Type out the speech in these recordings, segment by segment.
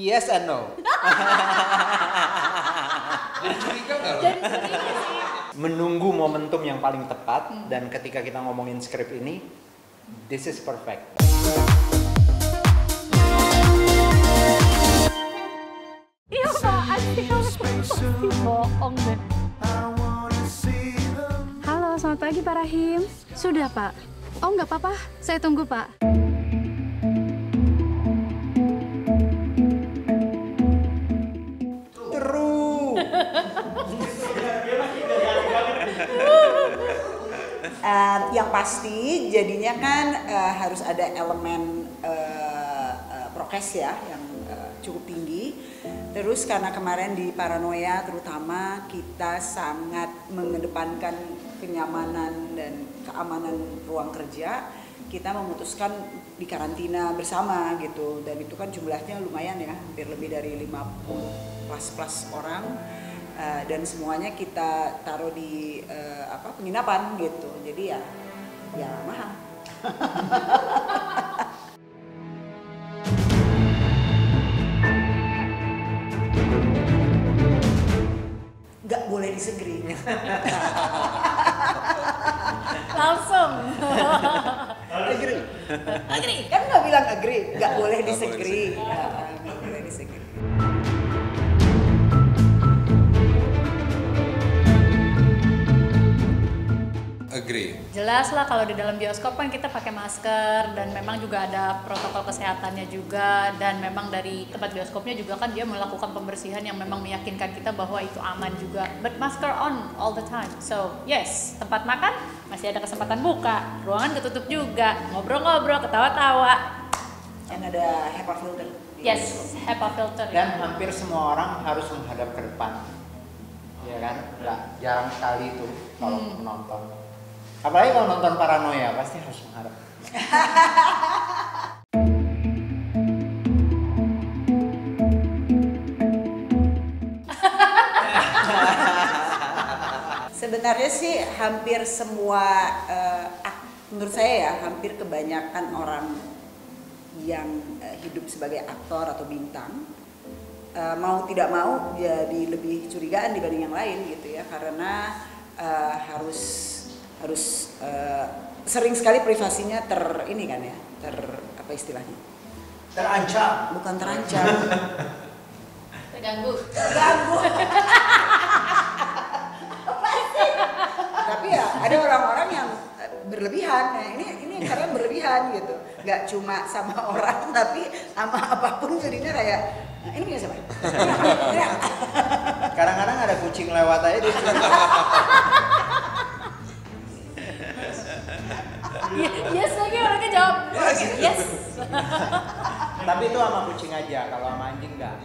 Yes and no. Jadi curiga nggak lo? Jadi curiga sih. Menunggu momentum yang paling tepat dan ketika kita ngomongin skrip ini, this is perfect. Iya Pak, asli kamu pasti bohong deh. Halo, selamat pagi Pak Rahim. Sudah Pak? Oh nggak apa-apa, saya tunggu Pak. Yang pasti jadinya kan harus ada elemen prokes ya yang cukup tinggi. Terus karena kemarin di Paranoia terutama kita sangat mengedepankan kenyamanan dan keamanan ruang kerja, kita memutuskan di karantina bersama gitu, dan itu kan jumlahnya lumayan ya, hampir lebih dari 50 plus orang. Dan semuanya kita taruh di penginapan gitu, jadi ya mahal. Nggak boleh disegri. Langsung. Agree. Kan nggak bilang agree, nggak boleh disegri. Nggak boleh disegri. Agree. Jelas lah kalau di dalam bioskop kan kita pakai masker dan memang juga ada protokol kesehatannya juga, dan memang dari tempat bioskopnya juga kan dia melakukan pembersihan yang memang meyakinkan kita bahwa itu aman juga. But masker on all the time. So yes, tempat makan masih ada kesempatan buka, ruangan ketutup juga, ngobrol-ngobrol, ketawa-tawa. Dan ada HEPA filter. Yes, HEPA filter. Dan hampir semua orang harus menghadap ke depan, ya kan? Nggak jarang sekali itu kalau menonton. Apalagi kalau nonton Paranoia pasti harus menghadap. Sebenarnya sih hampir semua, menurut saya ya, hampir kebanyakan orang yang hidup sebagai aktor atau bintang mau tidak mau jadi lebih curigaan dibanding yang lain gitu ya, karena harus sering sekali privasinya ini kan ya, apa istilahnya? Terancam. Bukan terancam. Terganggu. Tapi ya ada orang-orang yang berlebihan. Nah, ini karena berlebihan gitu. Nggak cuma sama orang tapi sama apapun jadinya kayak ini punya siapa? Kadang-kadang ada kucing lewat aja dia. Yes lagi orangnya jawab. Yes. Tapi itu sama kucing aja, kalau sama anjing enggak.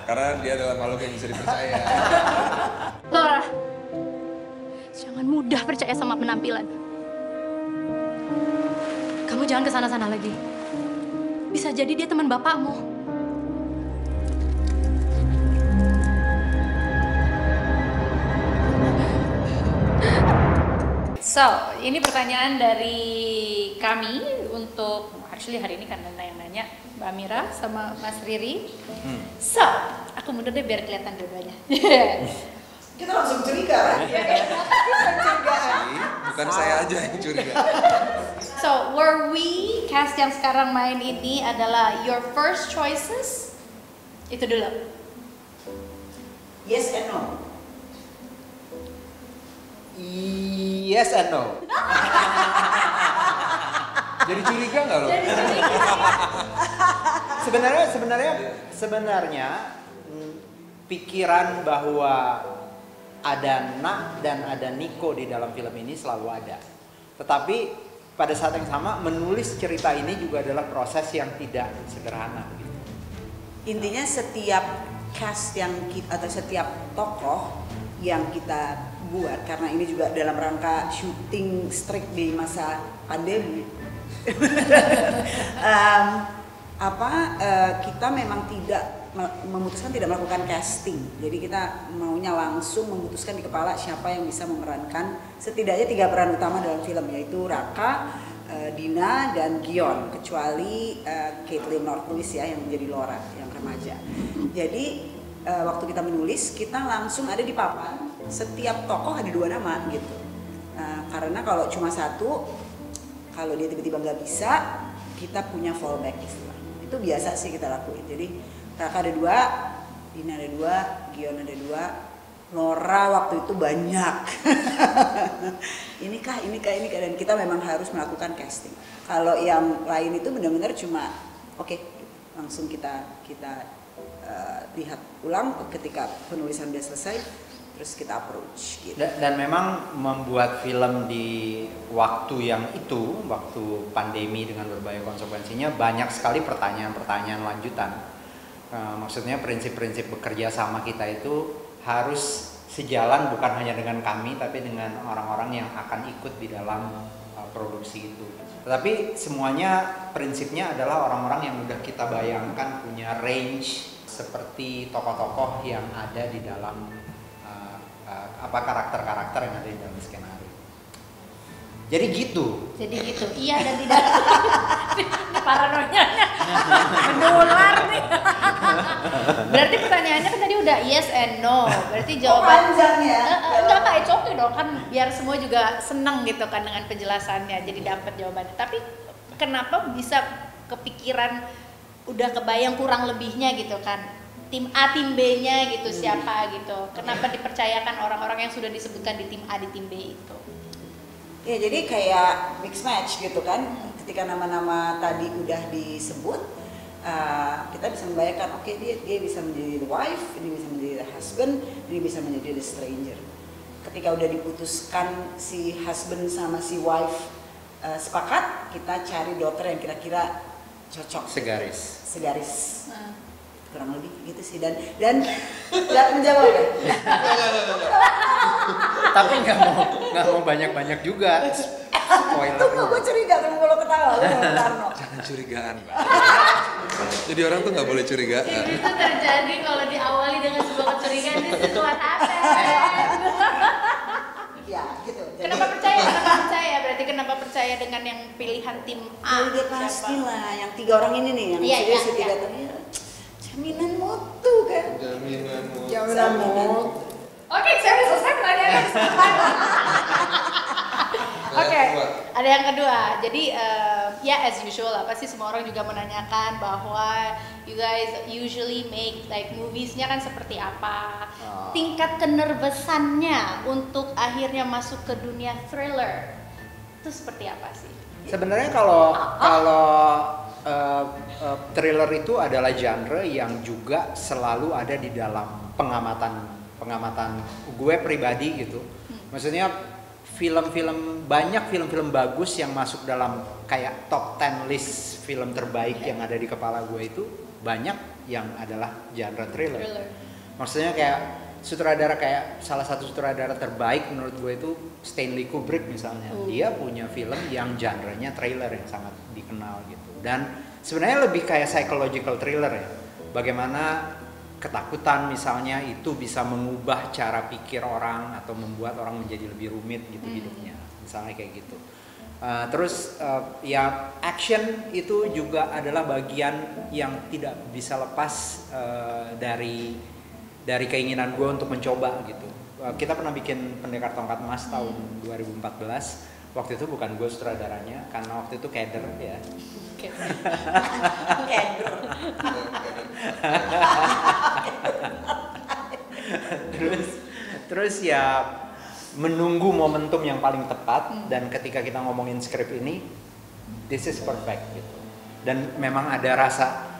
Karena dia adalah makhluk yang bisa dipercaya. Laura, jangan mudah percaya sama penampilan. Kamu jangan kesana-sana lagi. Bisa jadi dia teman bapakmu. So, ini pertanyaan dari kami untuk, actually hari ini kan yang nanya Mbak Amira sama Mas Riri. So, aku mundur deh biar kelihatan dua-duanya. Kita langsung curiga kan? Bukan saya aja yang curiga. So, were we cast yang sekarang main ini adalah your first choices? Itu dulu. Yes and no. Yes and no. Jadi curiga nggak lo? Sebenarnya pikiran bahwa ada Nak dan ada Niko di dalam film ini selalu ada. Tetapi pada saat yang sama menulis cerita ini juga adalah proses yang tidak sederhana. Intinya setiap cast atau setiap tokoh yang kita buat, karena ini juga dalam rangka syuting strict di masa pandemi. Kita memang memutuskan tidak melakukan casting. Jadi kita maunya langsung memutuskan di kepala siapa yang bisa memerankan setidaknya 3 peran utama dalam film, yaitu Raka, Dina dan Gion, kecuali Caitlin North Lewis ya yang menjadi Laura yang remaja. Jadi waktu kita menulis kita langsung ada di papan, setiap tokoh ada 2 nama gitu. Karena kalau cuma satu, kalau dia tiba-tiba nggak bisa, kita punya fallback istilah. Itu biasa sih kita lakuin. Jadi Raka ada 2, Dina ada 2, Gion ada 2, Laura waktu itu banyak. ini kah, dan kita memang harus melakukan casting. Kalau yang lain itu benar-benar cuma oke, langsung kita lihat ulang ketika penulisan udah selesai, terus kita approach gitu. Dan memang membuat film di waktu yang itu, waktu pandemi dengan berbagai konsekuensinya, banyak sekali pertanyaan-pertanyaan lanjutan. Maksudnya prinsip-prinsip bekerja sama kita itu harus sejalan bukan hanya dengan kami, tapi dengan orang-orang yang akan ikut di dalam produksi itu. Tetapi semuanya prinsipnya adalah orang-orang yang udah kita bayangkan punya range seperti tokoh-tokoh yang ada di dalam karakter-karakter yang ada di dalam skenario. Jadi gitu. Iya dan tidak. Paranoianya menular nih. Berarti pertanyaannya kan tadi udah yes and no. Berarti jawaban panjang ya. Enggak, it's okay dong kan biar semua juga senang gitu kan dengan penjelasannya. Jadi dapat jawabannya. Tapi kenapa bisa kepikiran udah kebayang kurang lebihnya gitu kan? Tim A, tim B-nya gitu siapa gitu. Kenapa dipercayakan orang-orang yang sudah disebutkan di tim A, di tim B itu? Ya jadi kayak mix match gitu kan. Ketika nama-nama tadi udah disebut, kita bisa membayangkan oke, dia bisa menjadi the wife, ini bisa menjadi the husband, ini bisa menjadi the stranger. Ketika udah diputuskan si husband sama si wife sepakat, kita cari dokter yang kira-kira cocok. Segaris. Kurang lebih gitu sih, dan nggak menjawab ya. Tapi nggak mau banyak banyak juga. Spoiler. Tunggu, gue curiga kamu kalau ketawa lu Tarno. Jangan curigaan, Mbak. Jadi orang tuh nggak boleh curigaan. Jadi itu terjadi kalau diawali dengan sebuah kecurigaan di sebuah hati. Ya gitu. Kenapa percaya? Berarti kenapa percaya dengan yang pilihan tim A? Dia pasti lah, yang 3 orang ini nih, yang Iya. tiga tadi. Jaminan mutu kan? Jaminan mutu. Oke, saya udah selesai pertanyaannya. Oke, ada yang kedua. Jadi ya as usual lah, pasti semua orang juga menanyakan bahwa you guys usually make like movies-nya kan seperti apa? Tingkat kenervesannya untuk akhirnya masuk ke dunia thriller itu seperti apa sih? Sebenarnya kalau thriller itu adalah genre yang juga selalu ada di dalam pengamatan gue pribadi gitu. Maksudnya banyak film-film bagus yang masuk dalam kayak top 10 list film terbaik yang ada di kepala gue itu banyak yang adalah genre thriller. Maksudnya kayak salah satu sutradara terbaik menurut gue itu Stanley Kubrick misalnya. Dia punya film yang genre-nya thriller yang sangat dikenal gitu. Dan sebenarnya lebih kayak psychological thriller ya. Bagaimana ketakutan misalnya itu bisa mengubah cara pikir orang atau membuat orang menjadi lebih rumit gitu hidupnya, misalnya kayak gitu. Terus ya action itu juga adalah bagian yang tidak bisa lepas dari keinginan gue untuk mencoba gitu. Kita pernah bikin Pendekar Tongkat Emas tahun 2014. Waktu itu bukan gue sutradaranya karena waktu itu keder ya. Terus ya menunggu momentum yang paling tepat dan ketika kita ngomongin skrip ini this is perfect gitu. Dan memang ada rasa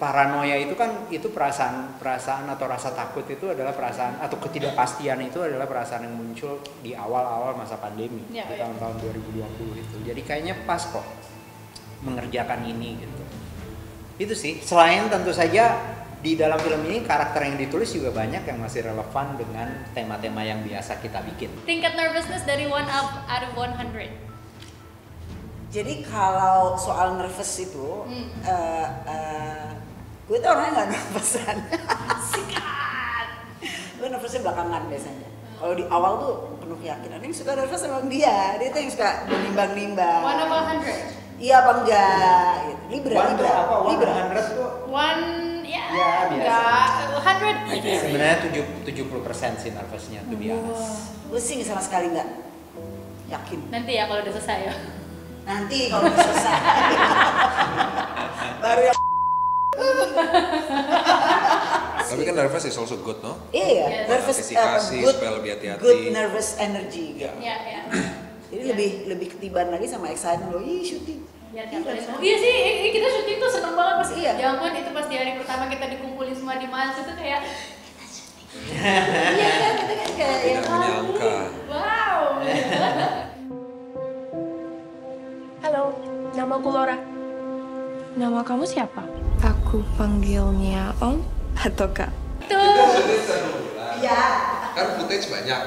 paranoia itu kan itu perasaan atau rasa takut itu adalah perasaan atau ketidakpastian itu adalah perasaan yang muncul di awal-awal masa pandemi di tahun-tahun 2020 itu. Jadi kayaknya pas kok mengerjakan ini gitu. Itu sih. Selain tentu saja di dalam film ini karakter yang ditulis juga banyak yang masih relevan dengan tema-tema yang biasa kita bikin. Tingkat nervousness dari 1 out of 100. Jadi kalau soal nervous itu, gue tuh orangnya nggak nervousan. Sikat. Gue nervousnya belakangan biasanya. Kalau di awal tuh penuh keyakinan. Yang suka nervous emang dia tuh yang suka menimbang-nimbang. 1 over 100. Iya apa enggak? Gitu. Libra. Apa? Libra. 100 tuh 1 ya, Ya, biasa. enggak 100. sebenarnya 70% sih nervousnya tuh biasa. Pusing sama sekali enggak? Yakin. Nanti ya kalau udah selesai ya. Nanti kalau udah selesai. Baru yang Tapi kan nervous is also good, no? iya, Yes. nervous Antisipasi, good, supaya lebih hati-hati. good nervous energy. Ya. Ya, ya. Jadi lebih ketiban lagi sama excitement loh, ih syuting. Biar nggak boleh semua. Iya sih, kita syuting tuh seneng banget pas. Iya. Ya ampun, itu pas di hari pertama kita dikumpulin semua di Mas itu kayak Iya kan, kita kan kayak Tidak menyangka. wow. Halo, nama aku Laura. Nama kamu siapa? Aku panggilnya Om atau Kak? Tuh. Syuting 1 bulan. Iya. Kan footage banyak,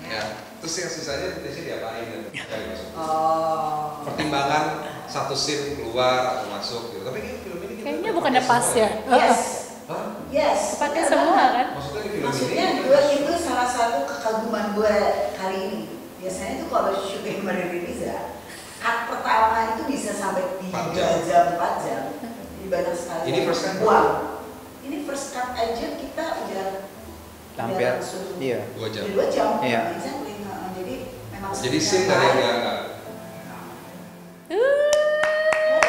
ya. Terus yang sisanya footage-nya diapain dan cari masuk. Oh. Pertimbangan satu scene keluar atau masuk gitu. Tapi kan film ini kita Kayaknya pakai bukannya pas semua ya. Yes. Hah? Yes. Pakai Benar semua banget. kan? Maksudnya di film Maksudnya ini gue itu salah satu kekaguman gue kali ini. Biasanya tuh kalau syuting Maria Reza, cut pertama itu bisa sampai 4 3 jam. jam, 4 jam. Jadi banyak sekali. Ini first cut? Wow. Ini first cut aja kita udah Hampir, langsung iya. 2 jam. udah 2 jam. Iya. Exactly. Jadi memang Jadi scene dari yang dianggap.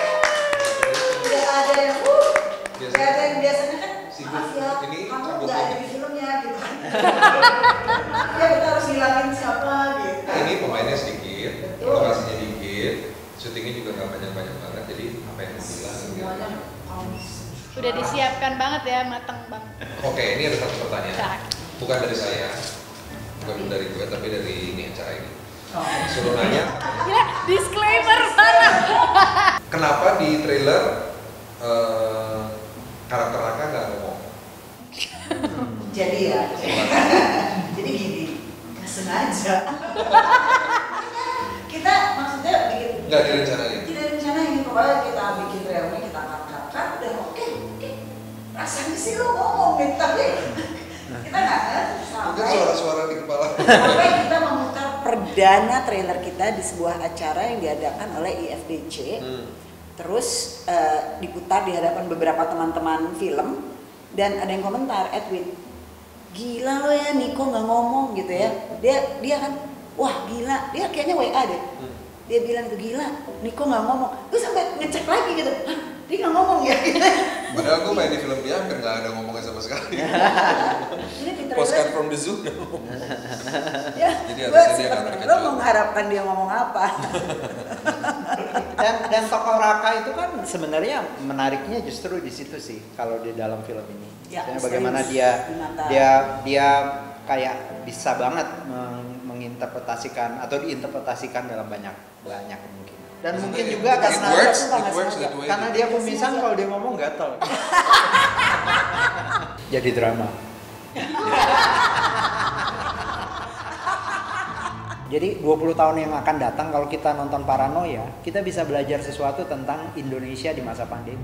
Tidak ada yang Biasanya- tidak ada yang biasanya kan Sibuk. maaf ya, Ini kamu cabut nggak ada ini. di filmnya gitu. Ya kita harus hilangin siapa gitu. Nah, ini pemainnya sedikit, Betul. lokasinya dikit, syutingnya juga nggak banyak-banyak banget, jadi apa yang mau bilang gitu. Semuanya kamus. Udah disiapkan banget ya, matang banget. Oke, ini ada satu pertanyaan, Cak. bukan dari saya, bukan dari gue, tapi dari ini acara ini. Oh. Suruh nanya, Ya, disclaimer banget. kenapa di trailer karakter Raka nggak ngomong? Jadi ya, jadi gini, nggak sengaja. Kita maksudnya bikin Nggak direncanain. tidak rencanain, pokoknya kita bikin trailernya kita cut dan oke, rasanya sih lo ngomong gitu, tapi kita nggak Mungkin sampai suara-suara di kepala. sampai kita memutar perdana trailer kita di sebuah acara yang diadakan oleh IFDC. Terus diputar di hadapan beberapa teman-teman film dan ada yang komentar, Edwin, gila lo ya Niko nggak ngomong gitu ya. Dia kan, wah gila, dia kayaknya WA deh. Dia bilang tuh gila, Niko nggak ngomong. Terus sampai ngecek lagi gitu, hah dia nggak ngomong ya? Padahal gue main di film dia hampir nggak ada ngomongnya sama sekali. Ini di Postcard trailer. from the zoo. Ya, Jadi gue harusnya dia nggak seperti terkejut. lo mengharapkan dia ngomong apa? Dan tokoh Raka itu kan sebenarnya menariknya justru di situ sih kalau di dalam film ini. Ya, Maksudnya bagaimana serius, dia di mata. dia kayak bisa banget menginterpretasikan atau diinterpretasikan dalam banyak kemungkinan. Dan Maksudnya mungkin it- juga it karena works, Suka nggak it works sengaja. that way. karena dia kumisan kalau dia ngomong gatel. Jadi drama. Jadi 20 tahun yang akan datang kalau kita nonton Paranoia, kita bisa belajar sesuatu tentang Indonesia di masa pandemi.